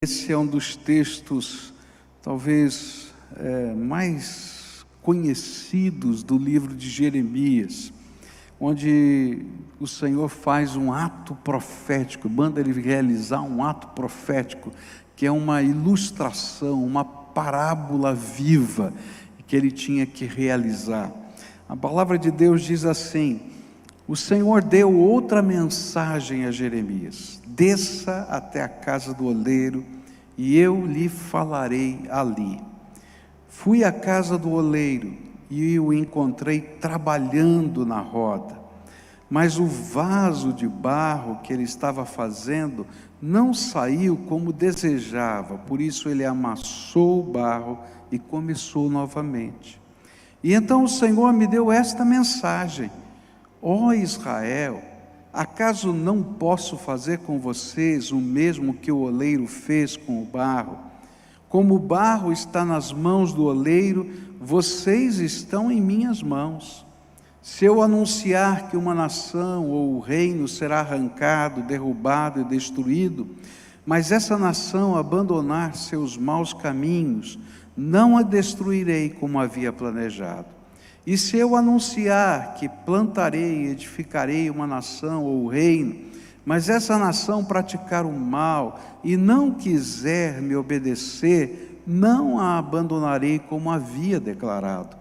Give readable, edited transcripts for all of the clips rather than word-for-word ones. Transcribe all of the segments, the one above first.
Esse é um dos textos, talvez, mais conhecidos do livro de Jeremias, onde o Senhor faz um ato profético, manda ele realizar um ato profético, que é uma ilustração, uma parábola viva, que ele tinha que realizar. A palavra de Deus diz assim: o Senhor deu outra mensagem a Jeremias: desça até a casa do oleiro, e eu lhe falarei ali. Fui à casa do oleiro, e o encontrei trabalhando na roda, mas o vaso de barro que ele estava fazendo não saiu como desejava, por isso ele amassou o barro e começou novamente. E então o Senhor me deu esta mensagem: ó Israel, acaso não posso fazer com vocês o mesmo que o oleiro fez com o barro? Como o barro está nas mãos do oleiro, vocês estão em minhas mãos. Se eu anunciar que uma nação ou o reino será arrancado, derrubado e destruído, mas essa nação abandonar seus maus caminhos, não a destruirei como havia planejado. E se eu anunciar que plantarei e edificarei uma nação ou reino, mas essa nação praticar o mal e não quiser me obedecer, não a abandonarei como havia declarado.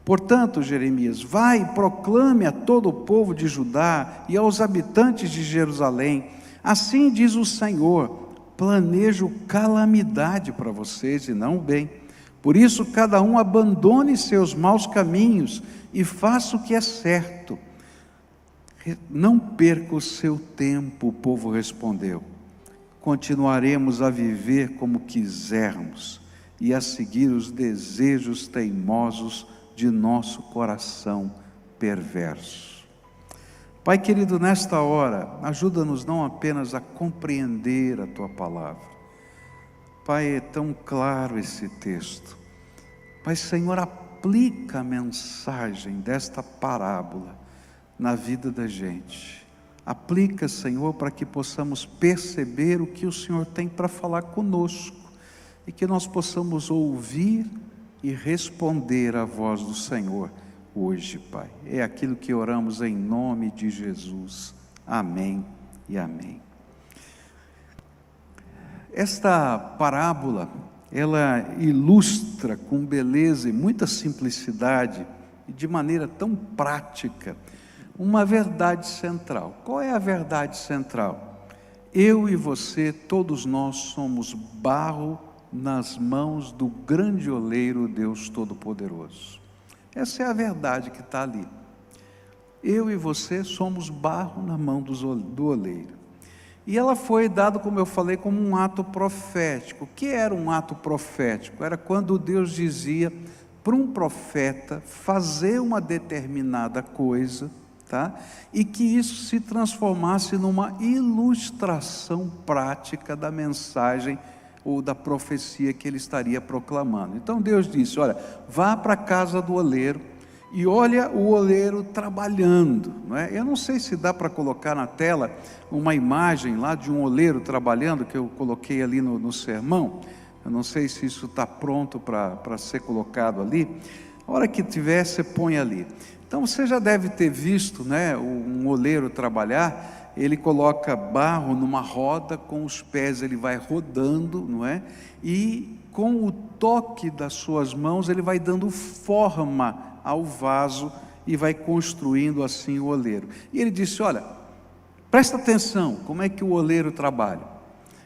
Portanto, Jeremias, vai e proclame a todo o povo de Judá e aos habitantes de Jerusalém: assim diz o Senhor, planejo calamidade para vocês e não bem. Por isso, cada um abandone seus maus caminhos e faça o que é certo. Não perca o seu tempo, o povo respondeu. Continuaremos a viver como quisermos e a seguir os desejos teimosos de nosso coração perverso. Pai querido, nesta hora, ajuda-nos não apenas a compreender a Tua palavra. Pai, é tão claro esse texto. Pai, Senhor, aplica a mensagem desta parábola na vida da gente. Aplica, Senhor, para que possamos perceber o que o Senhor tem para falar conosco e que nós possamos ouvir e responder à voz do Senhor hoje, Pai. É aquilo que oramos em nome de Jesus. Amém e amém. Esta parábola, ela ilustra com beleza e muita simplicidade, e de maneira tão prática, uma verdade central. Qual é a verdade central? Eu e você, todos nós somos barro nas mãos do grande oleiro, Deus Todo-Poderoso. Essa é a verdade que está ali. Eu e você somos barro na mão do oleiro. E ela foi dada, como eu falei, como um ato profético. O que era um ato profético? Era quando Deus dizia para um profeta fazer uma determinada coisa, tá? E que isso se transformasse numa ilustração prática da mensagem ou da profecia que ele estaria proclamando. Então Deus disse: olha, vá para a casa do oleiro e olha o oleiro trabalhando, não é? Eu não sei se dá para colocar na tela uma imagem lá de um oleiro trabalhando, que eu coloquei ali no sermão. Eu não sei se isso está pronto para ser colocado ali. A hora que tiver, você põe ali. Então você já deve ter visto, né, um oleiro trabalhar. Ele coloca barro numa roda, com os pés ele vai rodando, não é? E com o toque das suas mãos ele vai dando forma ao vaso e vai construindo assim o oleiro. E ele disse: olha, presta atenção, como é que o oleiro trabalha.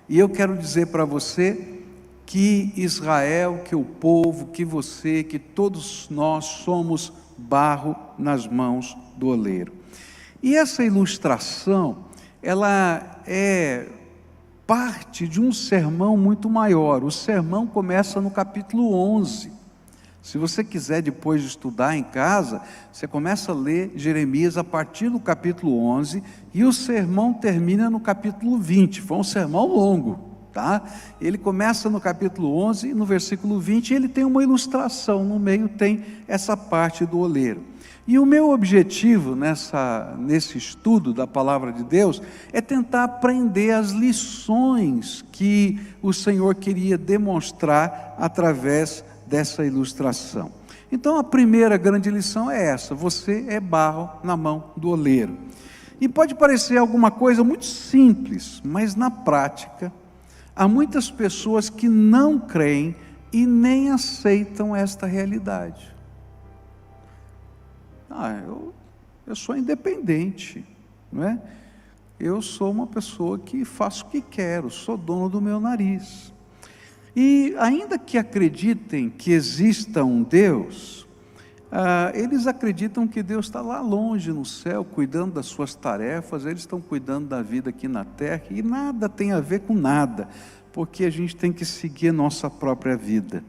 E eu quero dizer para você que Israel, que o povo, que você, que todos nós somos barro nas mãos do oleiro. E essa ilustração, ela é parte de um sermão muito maior. O sermão começa no capítulo 11. Se você quiser depois de estudar em casa, você começa a ler Jeremias a partir do capítulo 11 e o sermão termina no capítulo 20. Foi um sermão longo, tá? Ele começa no capítulo 11 e no versículo 20 ele tem uma ilustração, no meio tem essa parte do oleiro. E o meu objetivo nesse estudo da Palavra de Deus é tentar aprender as lições que o Senhor queria demonstrar através dessa ilustração. Então a primeira grande lição é essa: você é barro na mão do oleiro. E pode parecer alguma coisa muito simples, mas na prática, há muitas pessoas que não creem e nem aceitam esta realidade. Eu sou independente, não é? Eu sou uma pessoa que faço o que quero, sou dono do meu nariz. E ainda que acreditem que exista um Deus, eles acreditam que Deus está lá longe no céu, cuidando das suas tarefas, eles estão cuidando da vida aqui na terra, e nada tem a ver com nada, porque a gente tem que seguir a nossa própria vida.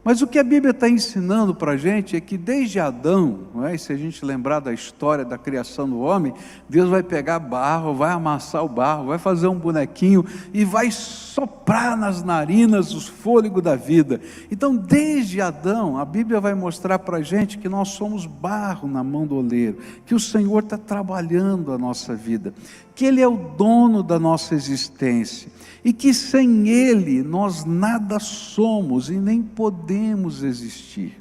Mas o que a Bíblia está ensinando para a gente é que desde Adão, não é? E se a gente lembrar da história da criação do homem, Deus vai pegar barro, vai amassar o barro, vai fazer um bonequinho e vai soprar nas narinas o fôlego da vida. Então desde Adão, a Bíblia vai mostrar para a gente que nós somos barro na mão do oleiro, que o Senhor está trabalhando a nossa vida, que Ele é o dono da nossa existência, e que sem Ele nós nada somos e nem podemos existir.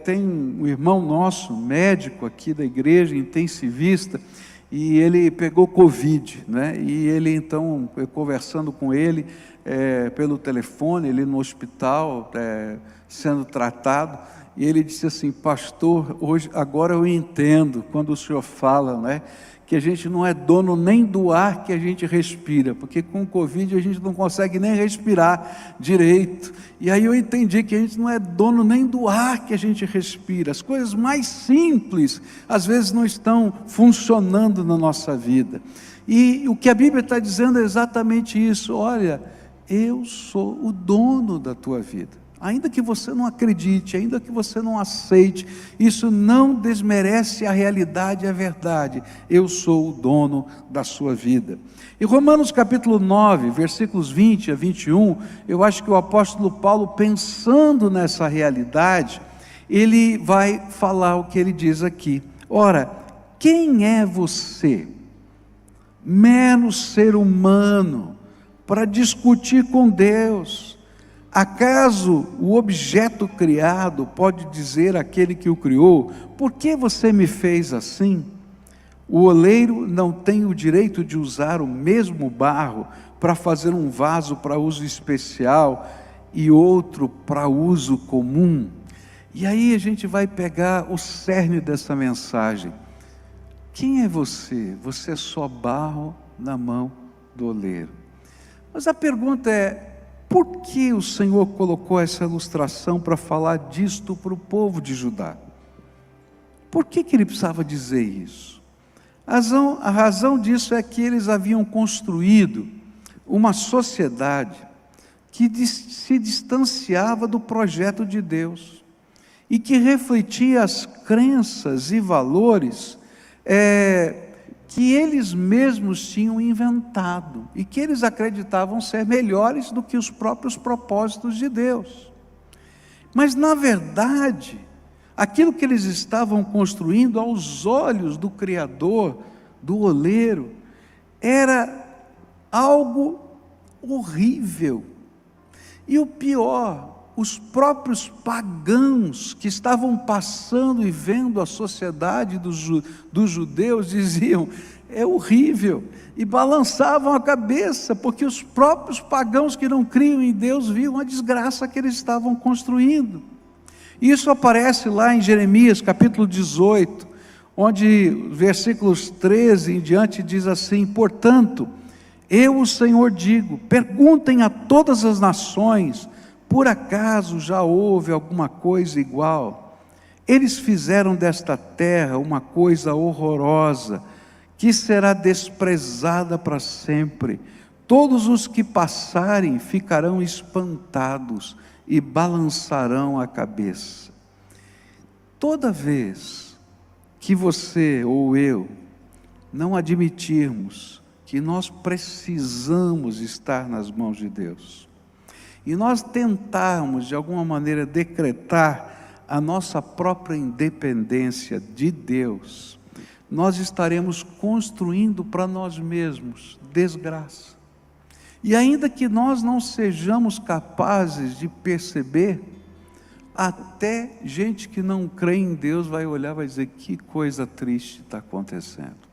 Tem um irmão nosso, médico aqui da igreja, intensivista, e ele pegou Covid, né? E ele então, eu conversando com ele pelo telefone, ele no hospital, sendo tratado, e ele disse assim: pastor, agora eu entendo quando o senhor fala, né, que a gente não é dono nem do ar que a gente respira, porque com o Covid a gente não consegue nem respirar direito. E aí eu entendi que a gente não é dono nem do ar que a gente respira. As coisas mais simples às vezes não estão funcionando na nossa vida. E o que a Bíblia está dizendo é exatamente isso: olha, eu sou o dono da tua vida. Ainda que você não acredite, ainda que você não aceite, isso não desmerece a realidade e a verdade. Eu sou o dono da sua vida. Em Romanos capítulo 9, versículos 20 a 21, eu acho que o apóstolo Paulo, pensando nessa realidade, ele vai falar o que ele diz aqui: ora, quem é você, mero ser humano, para discutir com Deus? Acaso o objeto criado pode dizer àquele que o criou: por que você me fez assim? O oleiro não tem o direito de usar o mesmo barro para fazer um vaso para uso especial e outro para uso comum? E aí a gente vai pegar o cerne dessa mensagem. Quem é você? Você é só barro na mão do oleiro. Mas a pergunta é: por que o Senhor colocou essa ilustração para falar disto para o povo de Judá? Por que Ele precisava dizer isso? A razão disso é que eles haviam construído uma sociedade que se distanciava do projeto de Deus e que refletia as crenças e valores que eles mesmos tinham inventado e que eles acreditavam ser melhores do que os próprios propósitos de Deus. Mas na verdade, aquilo que eles estavam construindo aos olhos do Criador, do oleiro, era algo horrível. E o pior, os próprios pagãos que estavam passando e vendo a sociedade dos judeus diziam: é horrível, e balançavam a cabeça, porque os próprios pagãos que não criam em Deus viam a desgraça que eles estavam construindo. Isso aparece lá em Jeremias capítulo 18, onde versículos 13 em diante diz assim: portanto, eu, o Senhor, digo, perguntem a todas as nações, por acaso já houve alguma coisa igual? Eles fizeram desta terra uma coisa horrorosa, que será desprezada para sempre. Todos os que passarem ficarão espantados e balançarão a cabeça. Toda vez que você ou eu não admitirmos que nós precisamos estar nas mãos de Deus, e nós tentarmos de alguma maneira decretar a nossa própria independência de Deus, nós estaremos construindo para nós mesmos desgraça. E ainda que nós não sejamos capazes de perceber, até gente que não crê em Deus vai olhar e vai dizer: que coisa triste está acontecendo.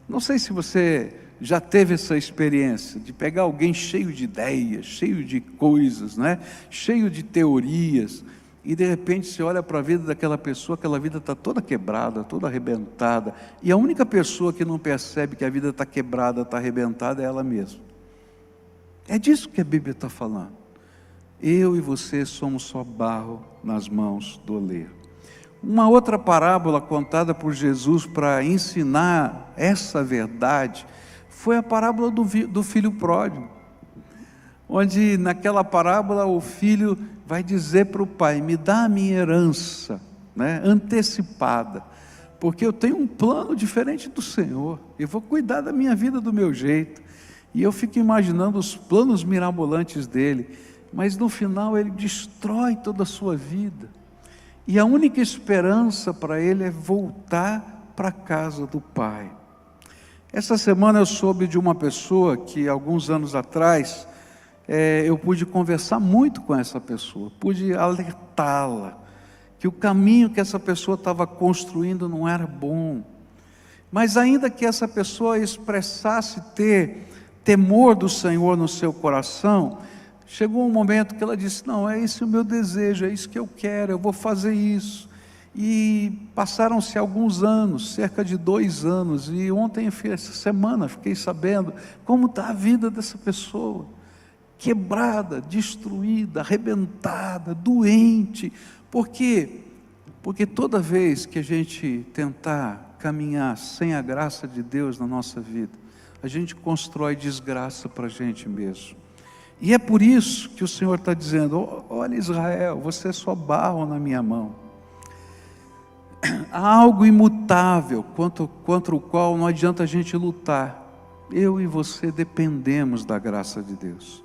Não sei se você já teve essa experiência de pegar alguém cheio de ideias, cheio de coisas, né? Cheio de teorias, e de repente você olha para a vida daquela pessoa, aquela vida está toda quebrada, toda arrebentada, e a única pessoa que não percebe que a vida está quebrada, está arrebentada, é ela mesma. É disso que a Bíblia está falando. Eu e você somos só barro nas mãos do oleiro. Uma outra parábola contada por Jesus para ensinar essa verdade foi a parábola do filho pródigo, onde naquela parábola o filho vai dizer para o pai: me dá a minha herança, né, antecipada, porque eu tenho um plano diferente do Senhor, eu vou cuidar da minha vida do meu jeito. E eu fico imaginando os planos mirabolantes dele, mas no final ele destrói toda a sua vida, e a única esperança para ele é voltar para a casa do pai. Essa semana eu soube de uma pessoa que alguns anos atrás, eu pude conversar muito com essa pessoa, pude alertá-la, que o caminho que essa pessoa estava construindo não era bom, mas ainda que essa pessoa expressasse ter temor do Senhor no seu coração, chegou um momento que ela disse: não, é esse o meu desejo, é isso que eu quero, eu vou fazer isso. E passaram-se alguns anos, cerca de 2 anos, e ontem, essa semana, fiquei sabendo como está a vida dessa pessoa, quebrada, destruída, arrebentada, doente. Por quê? Porque toda vez que a gente tentar caminhar sem a graça de Deus na nossa vida, a gente constrói desgraça para a gente mesmo. E é por isso que o Senhor está dizendo: olha, Israel, você é só barro na minha mão. Há algo imutável contra o qual não adianta a gente lutar. Eu e você dependemos da graça de Deus.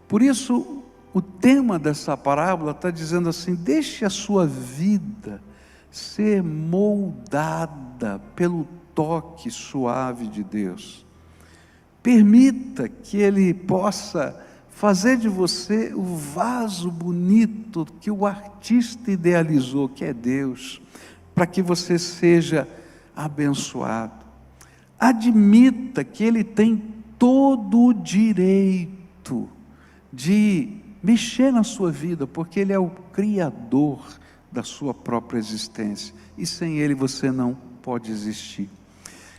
Por isso, o tema dessa parábola está dizendo assim: deixe a sua vida ser moldada pelo toque suave de Deus. Permita que Ele possa fazer de você o vaso bonito que o artista idealizou, que é Deus, para que você seja abençoado. Admita que Ele tem todo o direito de mexer na sua vida, porque Ele é o Criador da sua própria existência, e sem Ele você não pode existir.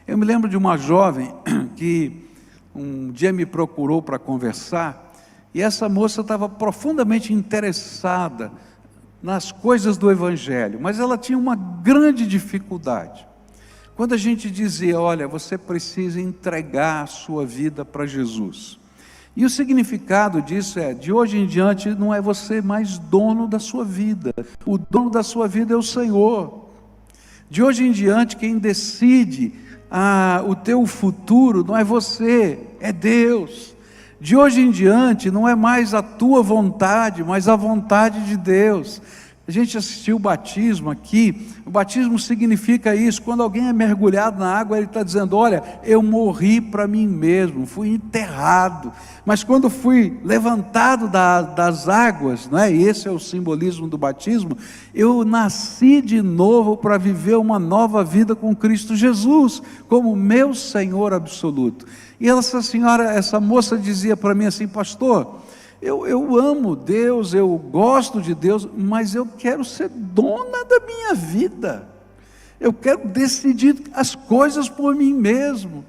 Eu me lembro de uma jovem que um dia me procurou para conversar, e essa moça estava profundamente interessada nas coisas do Evangelho, mas ela tinha uma grande dificuldade. Quando a gente dizia: olha, você precisa entregar a sua vida para Jesus, e o significado disso é: de hoje em diante não é você mais dono da sua vida, o dono da sua vida é o Senhor. De hoje em diante quem decide o teu futuro não é você, é Deus. De hoje em diante não é mais a tua vontade, mas a vontade de Deus. A gente assistiu o batismo aqui. O batismo significa isso: quando alguém é mergulhado na água, ele está dizendo: olha, eu morri para mim mesmo, fui enterrado, mas quando fui levantado das águas, não é? E esse é o simbolismo do batismo, eu nasci de novo para viver uma nova vida com Cristo Jesus, como meu Senhor absoluto. E essa moça dizia para mim assim: pastor, eu amo Deus, eu gosto de Deus, mas eu quero ser dona da minha vida, eu quero decidir as coisas por mim mesmo.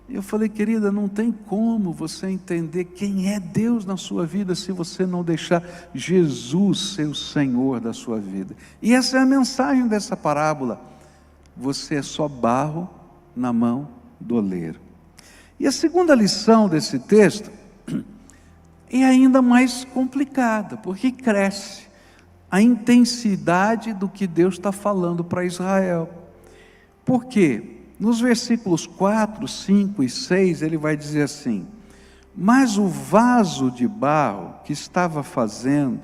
Eu falei: querida, não tem como você entender quem é Deus na sua vida se você não deixar Jesus ser o Senhor da sua vida. E essa é a mensagem dessa parábola: você é só barro na mão do oleiro. E a segunda lição desse texto é ainda mais complicada, porque cresce a intensidade do que Deus está falando para Israel. Por quê? Nos versículos 4, 5 e 6, ele vai dizer assim: mas o vaso de barro que estava fazendo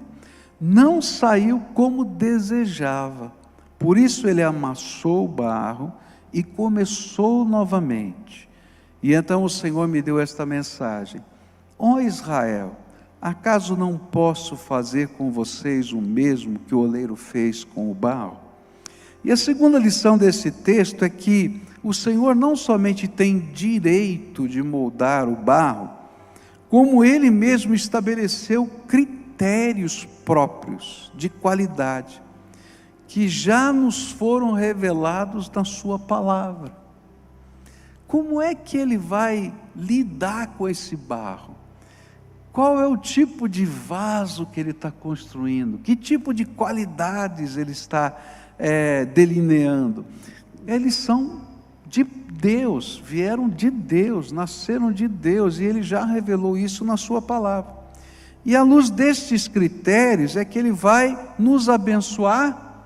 não saiu como desejava. Por isso ele amassou o barro e começou novamente. E então o Senhor me deu esta mensagem: ó Israel, acaso não posso fazer com vocês o mesmo que o oleiro fez com o barro? E a segunda lição desse texto é que o Senhor não somente tem direito de moldar o barro, como Ele mesmo estabeleceu critérios próprios de qualidade, que já nos foram revelados na sua palavra. Como é que Ele vai lidar com esse barro? Qual é o tipo de vaso que Ele está construindo? Que tipo de qualidades Ele está delineando? Eles são de Deus, vieram de Deus, nasceram de Deus, e Ele já revelou isso na sua palavra. E à luz destes critérios é que Ele vai nos abençoar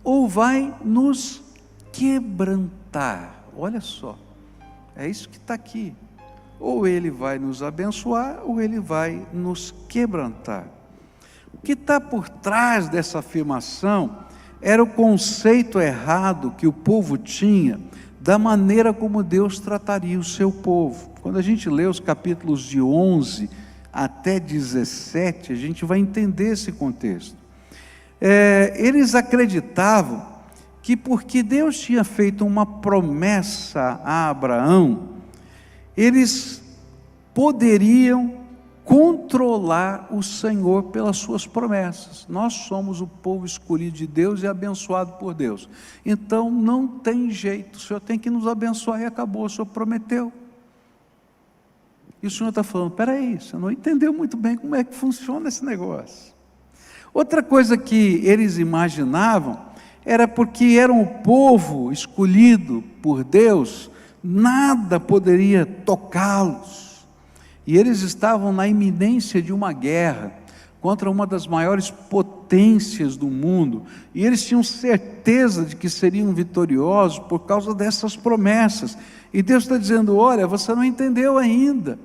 ou vai nos quebrantar. Olha só, é isso que está aqui. Ou Ele vai nos abençoar, ou Ele vai nos quebrantar. O que está por trás dessa afirmação era o conceito errado que o povo tinha da maneira como Deus trataria o seu povo. Quando a gente lê os capítulos de 11 até 17, a gente vai entender esse contexto. Eles acreditavam que porque Deus tinha feito uma promessa a Abraão, eles poderiam controlar o Senhor pelas suas promessas. Nós somos o povo escolhido de Deus e abençoado por Deus, então não tem jeito, o Senhor tem que nos abençoar e acabou, o Senhor prometeu. E o Senhor está falando: peraí, você não entendeu muito bem como é que funciona esse negócio. Outra coisa que eles imaginavam era porque eram o povo escolhido por Deus, nada poderia tocá-los, e eles estavam na iminência de uma guerra contra uma das maiores potências do mundo, e eles tinham certeza de que seriam vitoriosos por causa dessas promessas. E Deus está dizendo: olha, você não entendeu ainda,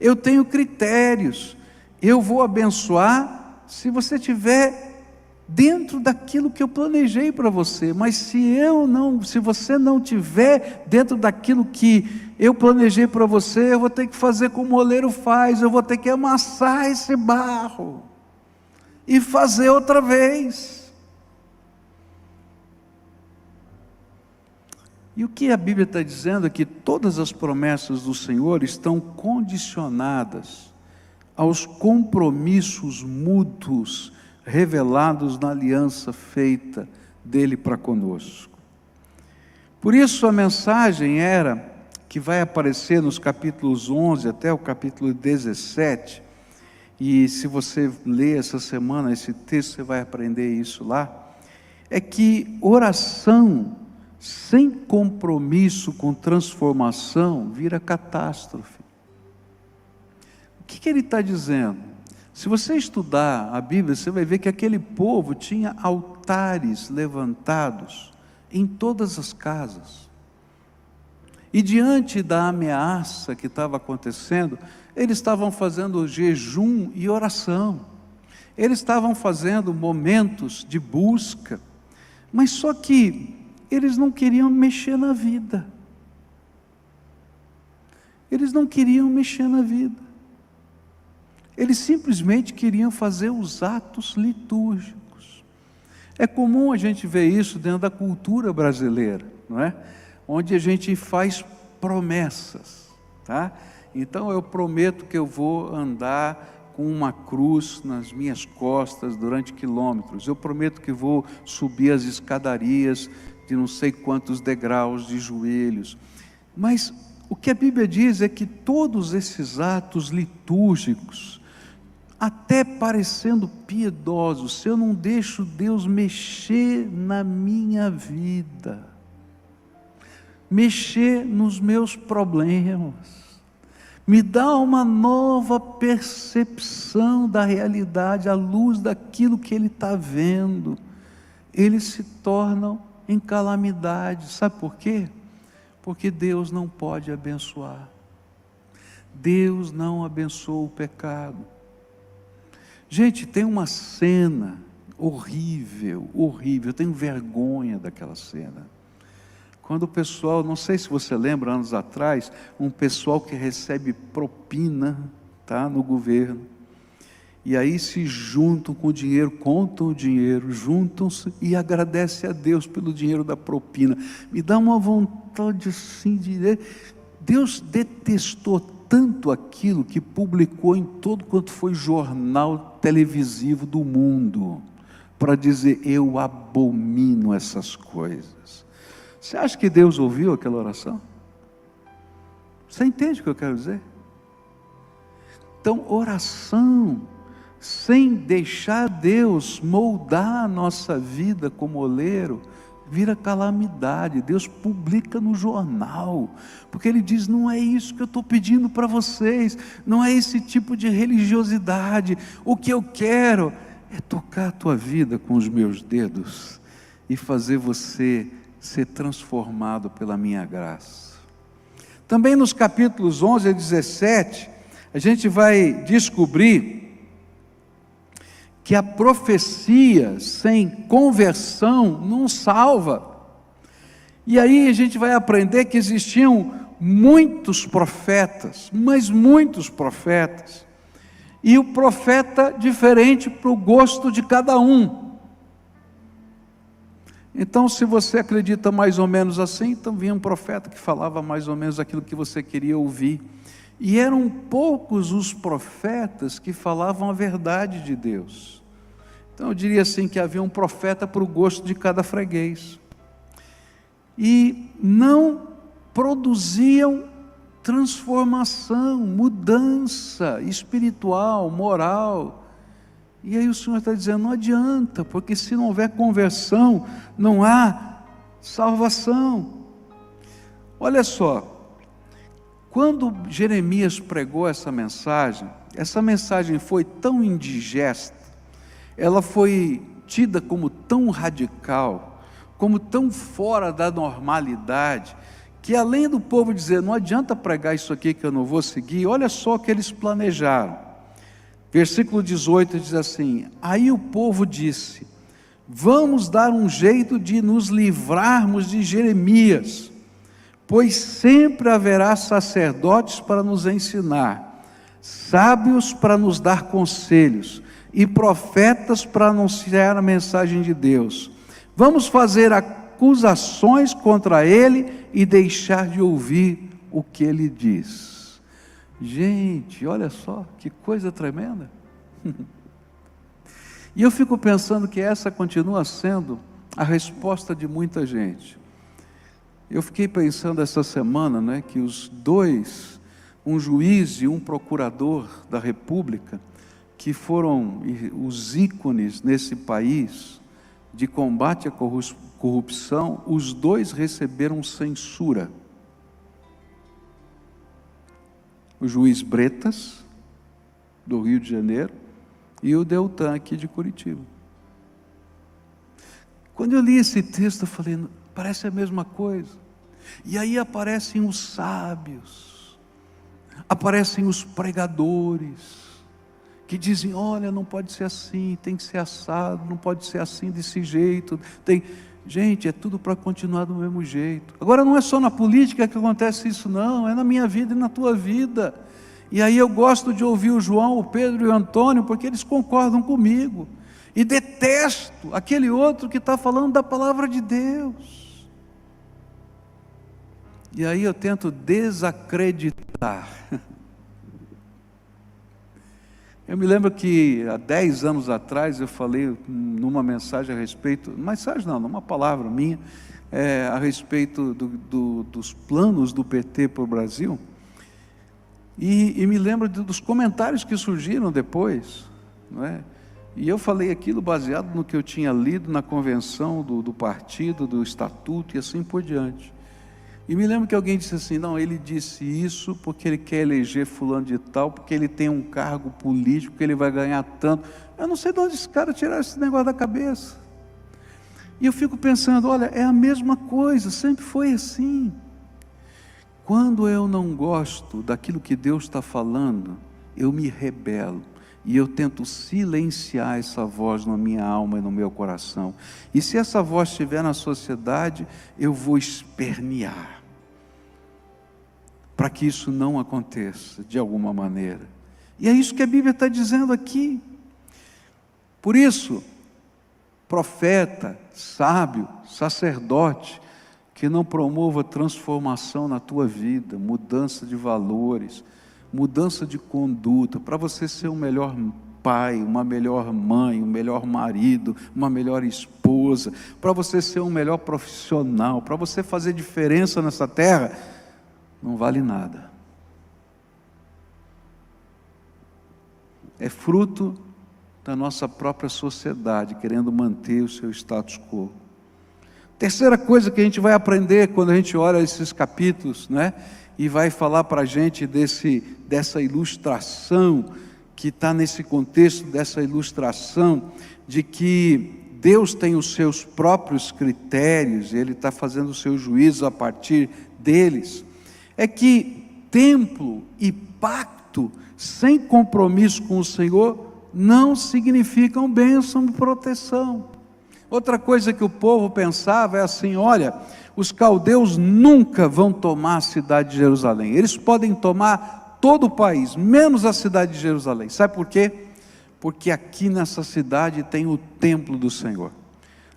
eu tenho critérios, eu vou abençoar se você tiver dentro daquilo que eu planejei para você, mas se você não tiver dentro daquilo que eu planejei para você, eu vou ter que fazer como o oleiro faz, eu vou ter que amassar esse barro e fazer outra vez. E o que a Bíblia está dizendo é que todas as promessas do Senhor estão condicionadas aos compromissos mútuos revelados na aliança feita dele para conosco. Por isso a mensagem era, que vai aparecer nos capítulos 11 até o capítulo 17, e se você ler essa semana esse texto, você vai aprender isso lá, é que oração sem compromisso com transformação vira catástrofe. O que ele está dizendo? Se você estudar a Bíblia, você vai ver que aquele povo tinha altares levantados em todas as casas. E diante da ameaça que estava acontecendo, eles estavam fazendo jejum e oração. Eles estavam fazendo momentos de busca. Mas só que eles não queriam mexer na vida. Eles não queriam mexer na vida. Eles simplesmente queriam fazer os atos litúrgicos. É comum a gente ver isso dentro da cultura brasileira, não é? Onde a gente faz promessas, tá? Então eu prometo que eu vou andar com uma cruz nas minhas costas durante quilômetros. Eu prometo que vou subir as escadarias de não sei quantos degraus de joelhos. Mas o que a Bíblia diz é que todos esses atos litúrgicos, até parecendo piedosos, se eu não deixo Deus mexer na minha vida, mexer nos meus problemas, me dá uma nova percepção da realidade, à luz daquilo que Ele está vendo, eles se tornam em calamidade. Sabe por quê? Porque Deus não pode abençoar. Deus não abençoa o pecado. Gente, tem uma cena horrível, horrível, eu tenho vergonha daquela cena. Quando o pessoal, não sei se você lembra, anos atrás, um pessoal que recebe propina, tá, no governo, e aí se juntam com o dinheiro, contam o dinheiro, juntam-se e agradecem a Deus pelo dinheiro da propina. Me dá uma vontade assim de dizer, Deus detestou tanto aquilo que publicou em todo quanto foi jornal televisivo do mundo, para dizer, eu abomino essas coisas. Você acha que Deus ouviu aquela oração? Você entende o que eu quero dizer? Então, oração, sem deixar Deus moldar a nossa vida como oleiro, vira calamidade. Deus publica no jornal, porque Ele diz, não é isso que eu estou pedindo para vocês, não é esse tipo de religiosidade, o que eu quero é tocar a tua vida com os meus dedos, e fazer você ser transformado pela minha graça. Também nos capítulos 11 a 17, a gente vai descobrir que a profecia sem conversão não salva. E aí a gente vai aprender que existiam muitos profetas, mas muitos profetas, e o profeta diferente para o gosto de cada um. Então, se você acredita mais ou menos assim, então vinha um profeta que falava mais ou menos aquilo que você queria ouvir. E eram poucos os profetas que falavam a verdade de Deus. Então eu diria assim, que havia um profeta para o gosto de cada freguês. E não produziam transformação, mudança espiritual, moral. E aí o Senhor está dizendo, não adianta, porque se não houver conversão, não há salvação. Olha só, quando Jeremias pregou essa mensagem foi tão indigesta, ela foi tida como tão radical, como tão fora da normalidade, que além do povo dizer, não adianta pregar isso aqui que eu não vou seguir, olha só o que eles planejaram. Versículo 18 diz assim, aí o povo disse, vamos dar um jeito de nos livrarmos de Jeremias, pois sempre haverá sacerdotes para nos ensinar, sábios para nos dar conselhos, e profetas para anunciar a mensagem de Deus. Vamos fazer acusações contra ele e deixar de ouvir o que ele diz. Gente, olha só, que coisa tremenda. E eu fico pensando que essa continua sendo a resposta de muita gente. Eu fiquei pensando essa semana, né, que os dois, um juiz e um procurador da República, que foram os ícones nesse país de combate à corrupção, os dois receberam censura. O juiz Bretas, do Rio de Janeiro, e o Deltan, aqui de Curitiba. Quando eu li esse texto, eu falei, parece a mesma coisa. E aí aparecem os sábios, aparecem os pregadores, que dizem, olha, não pode ser assim, tem que ser assado, não pode ser assim desse jeito, gente, é tudo para continuar do mesmo jeito. Agora não é só na política que acontece isso não, é na minha vida e na tua vida. E aí eu gosto de ouvir o João, o Pedro e o Antônio, porque eles concordam comigo, e detesto aquele outro que está falando da palavra de Deus. E aí eu tento desacreditar. Eu me lembro que há 10 anos atrás eu falei numa mensagem a respeito, numa palavra minha, a respeito dos planos do PT para o Brasil, e me lembro dos comentários que surgiram depois, não é? E eu falei aquilo baseado no que eu tinha lido na convenção do partido, do estatuto e assim por diante. E me lembro que alguém disse assim, não, ele disse isso porque ele quer eleger fulano de tal, porque ele tem um cargo político, que ele vai ganhar tanto. Eu não sei de onde esse cara tiraram esse negócio da cabeça. E eu fico pensando, olha, é a mesma coisa, sempre foi assim. Quando eu não gosto daquilo que Deus está falando, eu me rebelo, e eu tento silenciar essa voz na minha alma e no meu coração. E se essa voz estiver na sociedade, eu vou espernear, para que isso não aconteça de alguma maneira. E é isso que a Bíblia está dizendo aqui. Por isso, profeta, sábio, sacerdote, que não promova transformação na tua vida, mudança de valores, mudança de conduta, para você ser um melhor pai, uma melhor mãe, um melhor marido, uma melhor esposa, para você ser um melhor profissional, para você fazer diferença nessa terra, não vale nada. É fruto da nossa própria sociedade, querendo manter o seu status quo. Terceira coisa que a gente vai aprender quando a gente olha esses capítulos, né? E vai falar para a gente dessa ilustração, que está nesse contexto dessa ilustração, de que Deus tem os seus próprios critérios, Ele está fazendo o seu juízo a partir deles. É que templo e pacto sem compromisso com o Senhor não significam bênção e proteção. Outra coisa que o povo pensava é assim: olha, os caldeus nunca vão tomar a cidade de Jerusalém, eles podem tomar todo o país, menos a cidade de Jerusalém. Sabe por quê? Porque aqui nessa cidade tem o templo do Senhor,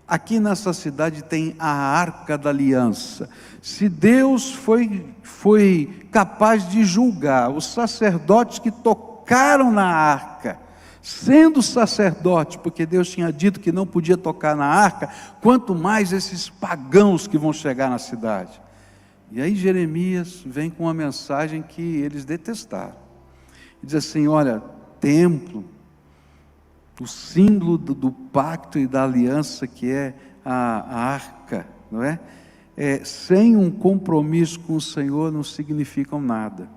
aqui nessa cidade tem a arca da aliança. Se Deus foi capaz de julgar os sacerdotes que tocaram na arca, sendo sacerdote, porque Deus tinha dito que não podia tocar na arca, quanto mais esses pagãos que vão chegar na cidade. E aí Jeremias vem com uma mensagem que eles detestaram. Diz assim: olha, templo, o símbolo do pacto e da aliança, que é a arca, não é? Sem um compromisso com o Senhor não significam nada.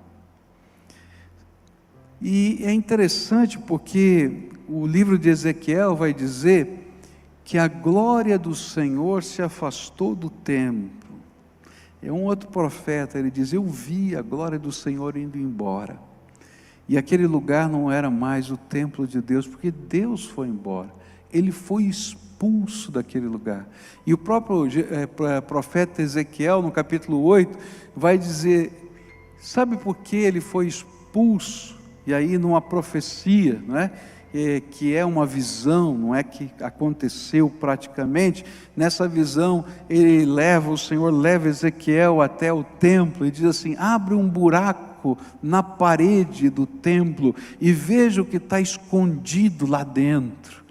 E é interessante porque o livro de Ezequiel vai dizer que a glória do Senhor se afastou do templo. É um outro profeta, ele diz: eu vi a glória do Senhor indo embora. E aquele lugar não era mais o templo de Deus, porque Deus foi embora. Ele foi expulso daquele lugar. E o próprio profeta Ezequiel, no capítulo 8, vai dizer: sabe por que ele foi expulso? E aí numa profecia, não é? Que é uma visão, não é que aconteceu praticamente, nessa visão o Senhor leva Ezequiel até o templo e diz assim: abre um buraco na parede do templo e veja o que está escondido lá dentro.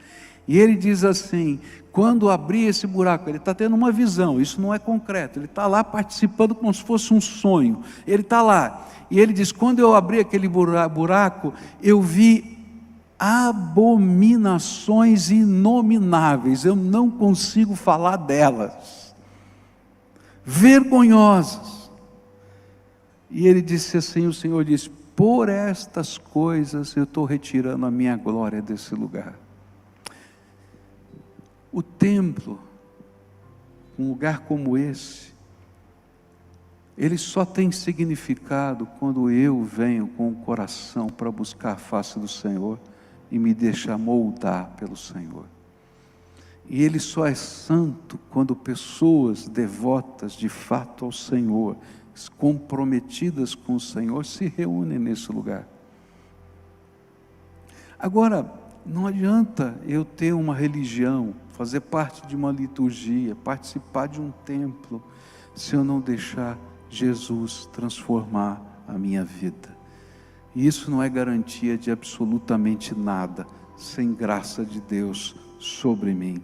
E ele diz assim: quando abrir esse buraco, ele está tendo uma visão, isso não é concreto, ele está lá participando como se fosse um sonho, ele está lá, e ele diz: quando eu abri aquele buraco, eu vi abominações inomináveis, eu não consigo falar delas, vergonhosas. E ele disse assim, o Senhor disse: por estas coisas eu estou retirando a minha glória desse lugar. O templo, um lugar como esse, ele só tem significado quando eu venho com o coração para buscar a face do Senhor e me deixar moldar pelo Senhor. E ele só é santo quando pessoas devotas de fato ao Senhor, comprometidas com o Senhor, se reúnem nesse lugar. Agora, não adianta eu ter uma religião, fazer parte de uma liturgia, participar de um templo, se eu não deixar Jesus transformar a minha vida. E isso não é garantia de absolutamente nada, sem graça de Deus sobre mim.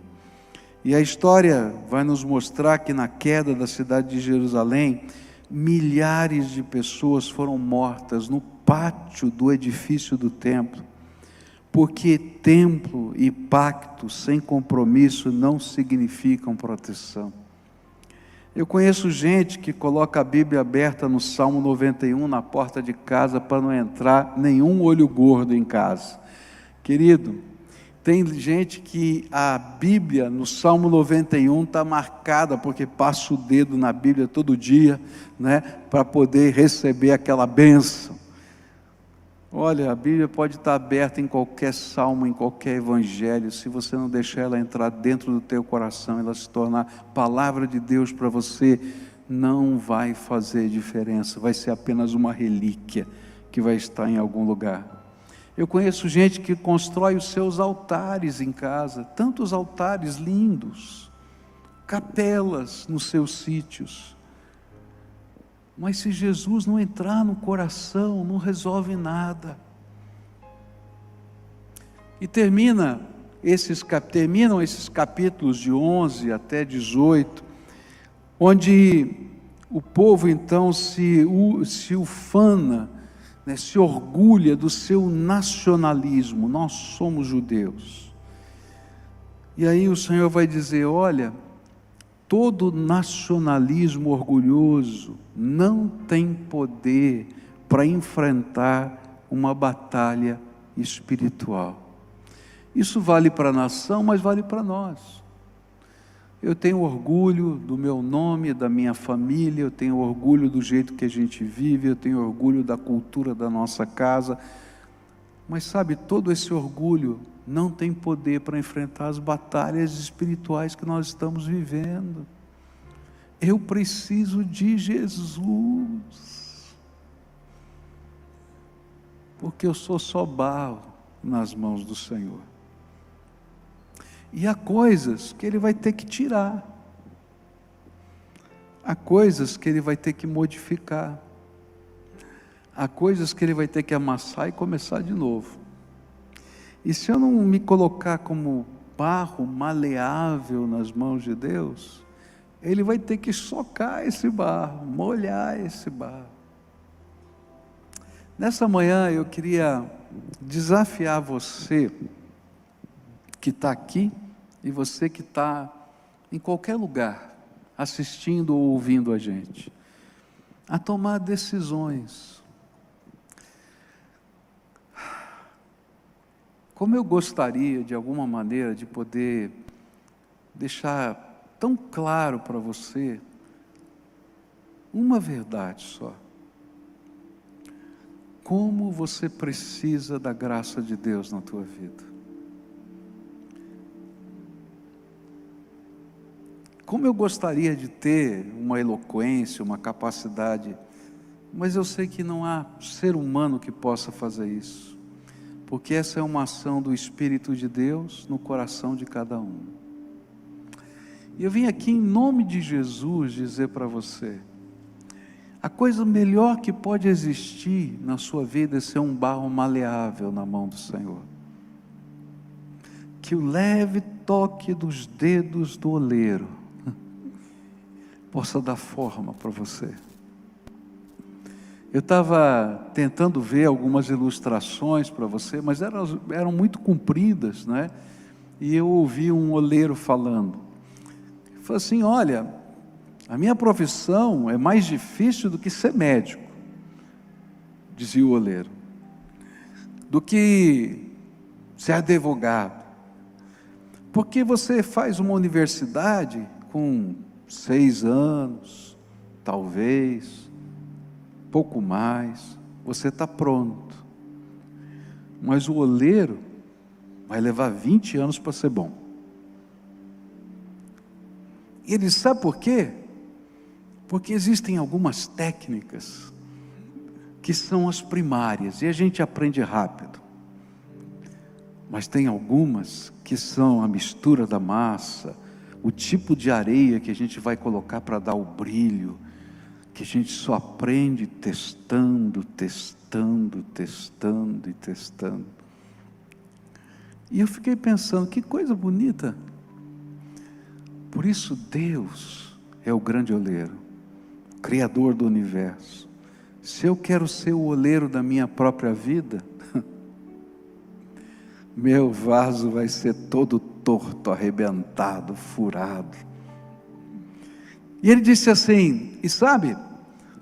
E a história vai nos mostrar que na queda da cidade de Jerusalém, milhares de pessoas foram mortas no pátio do edifício do templo, porque templo e pacto sem compromisso não significam proteção. Eu conheço gente que coloca a Bíblia aberta no Salmo 91 na porta de casa para não entrar nenhum olho gordo em casa. Querido, tem gente que a Bíblia no Salmo 91 está marcada porque passa o dedo na Bíblia todo dia, né, para poder receber aquela bênção. Olha, a Bíblia pode estar aberta em qualquer salmo, em qualquer evangelho, se você não deixar ela entrar dentro do teu coração, ela se tornar palavra de Deus para você, não vai fazer diferença, vai ser apenas uma relíquia que vai estar em algum lugar. Eu conheço gente que constrói os seus altares em casa, tantos altares lindos, capelas nos seus sítios, mas se Jesus não entrar no coração, não resolve nada. E terminam esses capítulos de 11 até 18, onde o povo então se ufana, né, se orgulha do seu nacionalismo. Nós somos judeus. E aí o Senhor vai dizer: olha, todo nacionalismo orgulhoso não tem poder para enfrentar uma batalha espiritual. Isso vale para a nação, mas vale para nós. Eu tenho orgulho do meu nome, da minha família, eu tenho orgulho do jeito que a gente vive, eu tenho orgulho da cultura da nossa casa, mas sabe, todo esse orgulho não tem poder para enfrentar as batalhas espirituais que nós estamos vivendo. Eu preciso de Jesus, porque eu sou só barro nas mãos do Senhor. E há coisas que Ele vai ter que tirar, há coisas que Ele vai ter que modificar, há coisas que Ele vai ter que amassar e começar de novo. E se eu não me colocar como barro maleável nas mãos de Deus, Ele vai ter que socar esse barro, molhar esse barro. Nessa manhã eu queria desafiar você que está aqui e você que está em qualquer lugar, assistindo ou ouvindo a gente, a tomar decisões. Como eu gostaria, de alguma maneira, de poder deixar tão claro para você uma verdade só: como você precisa da graça de Deus na tua vida. Como eu gostaria de ter uma eloquência, uma capacidade, mas eu sei que não há ser humano que possa fazer isso, porque essa é uma ação do Espírito de Deus no coração de cada um. E eu vim aqui em nome de Jesus dizer para você: a coisa melhor que pode existir na sua vida é ser um barro maleável na mão do Senhor, que o leve toque dos dedos do oleiro possa dar forma para você. Eu estava tentando ver algumas ilustrações para você, mas eram muito compridas, né? E eu ouvi um oleiro falando. Ele falou assim: olha, a minha profissão é mais difícil do que ser médico, dizia o oleiro, do que ser advogado, porque você faz uma universidade com 6 anos, talvez, pouco mais, você está pronto, mas o oleiro vai levar 20 anos para ser bom. E ele sabe por quê? Porque existem algumas técnicas que são as primárias, e a gente aprende rápido, mas tem algumas que são a mistura da massa, o tipo de areia que a gente vai colocar para dar o brilho, que a gente só aprende testando, testando, testando e testando. E eu fiquei pensando, que coisa bonita. Por isso Deus é o grande oleiro, Criador do universo. Se eu quero ser o oleiro da minha própria vida, meu vaso vai ser todo torto, arrebentado, furado. E ele disse assim, e sabe,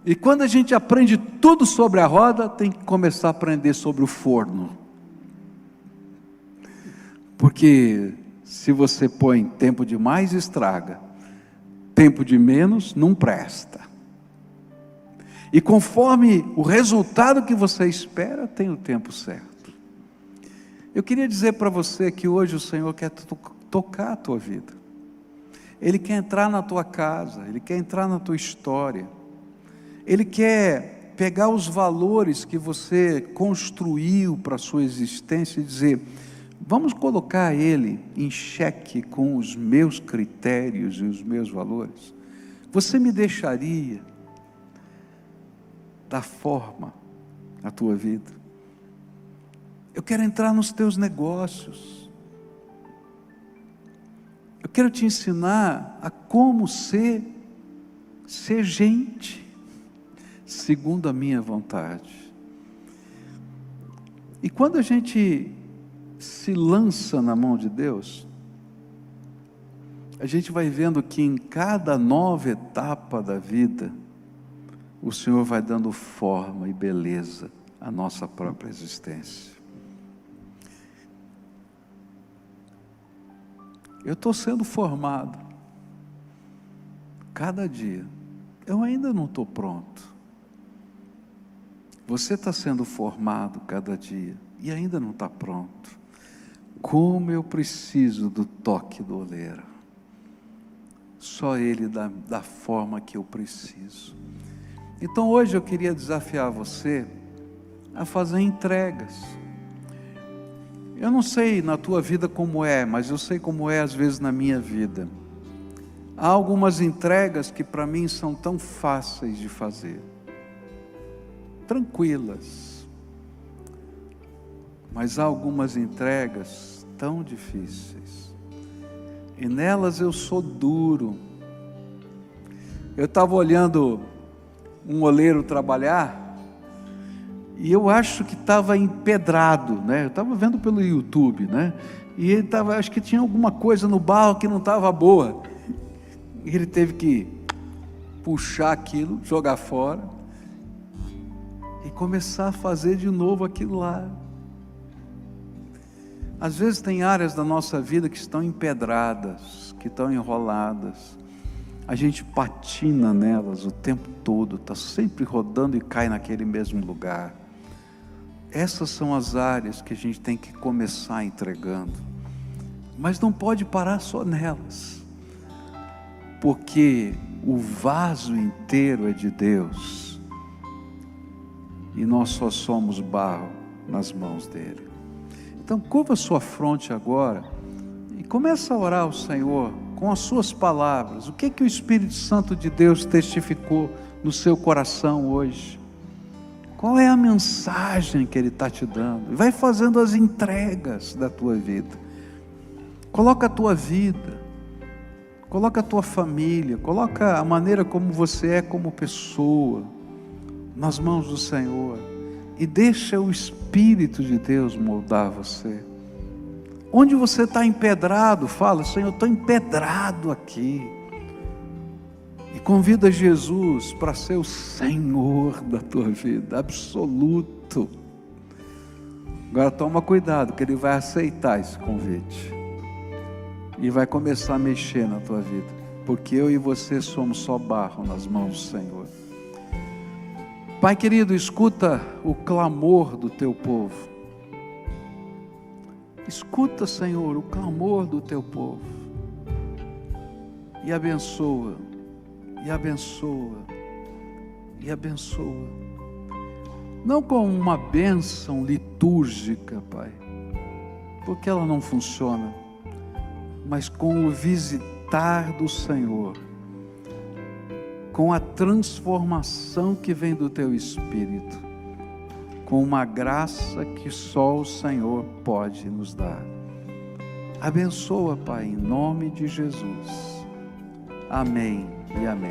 e quando a gente aprende tudo sobre a roda, tem que começar a aprender sobre o forno. Porque se você põe tempo demais, estraga. Tempo de menos, não presta. E conforme o resultado que você espera, tem o tempo certo. Eu queria dizer para você que hoje o Senhor quer tocar a tua vida. Ele quer entrar na tua casa, Ele quer entrar na tua história. Ele quer pegar os valores que você construiu para a sua existência e dizer: vamos colocar ele em xeque com os meus critérios e os meus valores. Você me deixaria dar forma à tua vida? Eu quero entrar nos teus negócios. Eu quero te ensinar a como ser gente, segundo a minha vontade. E quando a gente se lança na mão de Deus, a gente vai vendo que em cada nova etapa da vida, o Senhor vai dando forma e beleza à nossa própria existência. Eu estou sendo formado cada dia. Eu ainda não estou pronto. Você está sendo formado cada dia e ainda não está pronto. Como eu preciso do toque do oleiro. Só Ele dá da forma que eu preciso. Então hoje eu queria desafiar você a fazer entregas. Eu não sei na tua vida como é, mas eu sei como é às vezes na minha vida. Há algumas entregas que para mim são tão fáceis de fazer, tranquilas, mas há algumas entregas tão difíceis, e nelas eu sou duro. Eu estava olhando um oleiro trabalhar, e eu acho que estava empedrado, né? Eu estava vendo pelo YouTube, né? E ele estava, acho que tinha alguma coisa no barro que não estava boa, e ele teve que puxar aquilo, jogar fora, e começar a fazer de novo aquilo lá. Às vezes tem áreas da nossa vida que estão empedradas, que estão enroladas, a gente patina nelas o tempo todo, está sempre rodando e cai naquele mesmo lugar. Essas são as áreas que a gente tem que começar entregando, mas não pode parar só nelas, porque o vaso inteiro é de Deus, e nós só somos barro nas mãos dele. Então curva a sua fronte agora, e começa a orar ao Senhor, com as suas palavras, o que o Espírito Santo de Deus testificou no seu coração hoje, qual é a mensagem que Ele está te dando, e vai fazendo as entregas da tua vida, coloca a tua vida, coloca a tua família, coloca a maneira como você é como pessoa, nas mãos do Senhor, e deixa o Espírito de Deus moldar você. Onde você está empedrado, fala: Senhor, eu estou empedrado aqui, e convida Jesus para ser o Senhor da tua vida, absoluto. Agora toma cuidado, que Ele vai aceitar esse convite, e vai começar a mexer na tua vida, porque eu e você somos só barro nas mãos do Senhor. Pai querido, escuta o clamor do teu povo. Escuta, Senhor, o clamor do teu povo, e abençoa, e abençoa, e abençoa, não com uma bênção litúrgica, Pai, porque ela não funciona, mas com o visitar do Senhor, com a transformação que vem do teu Espírito, com uma graça que só o Senhor pode nos dar. Abençoa, Pai, em nome de Jesus. Amém e amém.